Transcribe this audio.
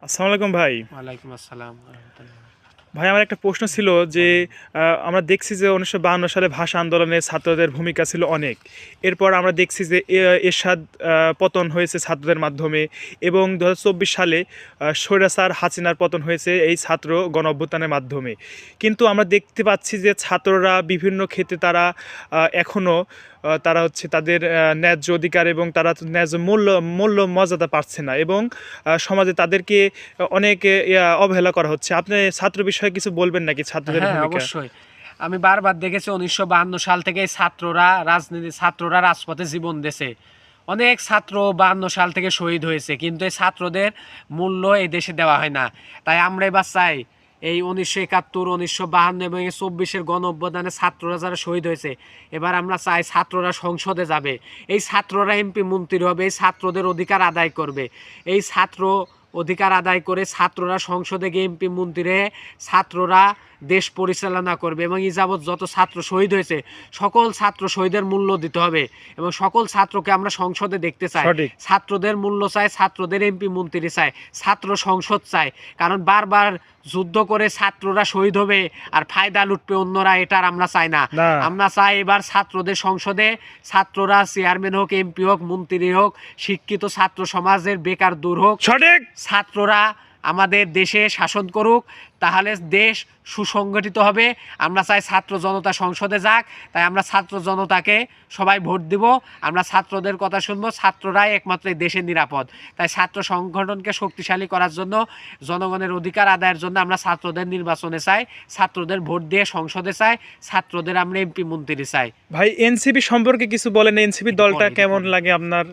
আসসালামু আলাইকুম ভাই। ওয়ালাইকুম আসসালাম রাহমাতুল্লাহ। ভাই আমার একটা প্রশ্ন ছিল যে আমরা দেখছি যে ১৯৫২ সালে ভাষা আন্দোলনে ছাত্রদের ভূমিকা ছিল অনেক। এরপর আমরা দেখছি যে এরশাদ পতন হয়েছে ছাত্রদের মাধ্যমে এবং ২০২৪ সালে স্বৈরাচার হাসিনার পতন হয়েছে এই ছাত্র গণঅভ্যুত্থানের মাধ্যমে। কিন্তু আমরা দেখতে পাচ্ছি যে ছাত্ররা বিভিন্ন ক্ষেত্রে তারা এখনও তারা হচ্ছে তাদের ন্যায্য অধিকার এবং তারা ন্যায্য মূল্য মর্যাদা পাচ্ছে না এবং সমাজে তাদেরকে অনেক অবহেলা করা হচ্ছে। আপনি ছাত্র বিষয়ে কিছু বলবেন নাকি ছাত্রদের হ্যাঁ, ভূমিকা? অবশ্যই। আমি বারবার দেখেছি ১৯৫২ সাল থেকে ছাত্ররা রাজপথে জীবন দিয়েছে। অনেক ছাত্র ৫২ সাল থেকে শহীদ হয়েছে, কিন্তু এই ছাত্রদের মূল্য এই দেশে দেওয়া হয় না। তাই আমরা এবার চাই এই ১৯৭১, ১৯৫২ এবং ২৪-এর গণঅভ্যুত্থানে ছাত্ররা যারা শহীদ হয়েছে, এবার আমরা চাই ছাত্ররা সংসদে যাবে, এই ছাত্ররা এমপি মন্ত্রী হবে, এই ছাত্রদের অধিকার আদায় করবে। এই ছাত্র অধিকার আদায় করে ছাত্ররা সংসদে গিয়ে এমপি মন্ত্রী, ছাত্ররা দেশ পরিচালনা করবে এবং যাবৎ যত ছাত্র শহীদ হয়েছে সকল ছাত্র শহীদের মূল্য দিতে হবে এবং সকল ছাত্রকে আমরা সংসদে দেখতে চাই। সঠিক। ছাত্রদের মূল্য চাই, ছাত্রদের এমপি মন্ত্রী চাই, ছাত্র সংসদ চাই। কারণ বারবার যুদ্ধ করে ছাত্ররা শহীদ হবে আর ফায়দা লুটবে অন্যরা, এটার আমরা চাই না। না। আমরা চাই এবার ছাত্রদের সংসদে ছাত্ররা চেয়ারম্যান হোক, এমপি হোক, মন্ত্রী হোক, শিক্ষিত ছাত্র সমাজের বেকার দূর হোক, সঠিক। ছাত্ররা আমাদের দেশে শাসন করুক, তাহলে দেশ সুসংগঠিত হবে। আমরা চাই ছাত্র জনতা সংসদে যাক, তাই আমরা ছাত্র জনতাকে সবাই ভোট দিব, আমরা ছাত্রদের কথা শুনবো, ছাত্ররাই একমাত্র এই দেশের নিরাপদ। তাই ছাত্র সংগঠনকে শক্তিশালী করার জন্য, জনগণের অধিকার আদায়ের জন্য আমরা ছাত্রদের নির্বাচনে চাই, ছাত্রদের ভোট দিয়ে সংসদে চাই, ছাত্রদের আমরা এমপি মন্ত্রী চাই। ভাই এনসিপি সম্পর্কে কিছু বলেন, এনসিপি দলটা কেমন লাগে আপনার?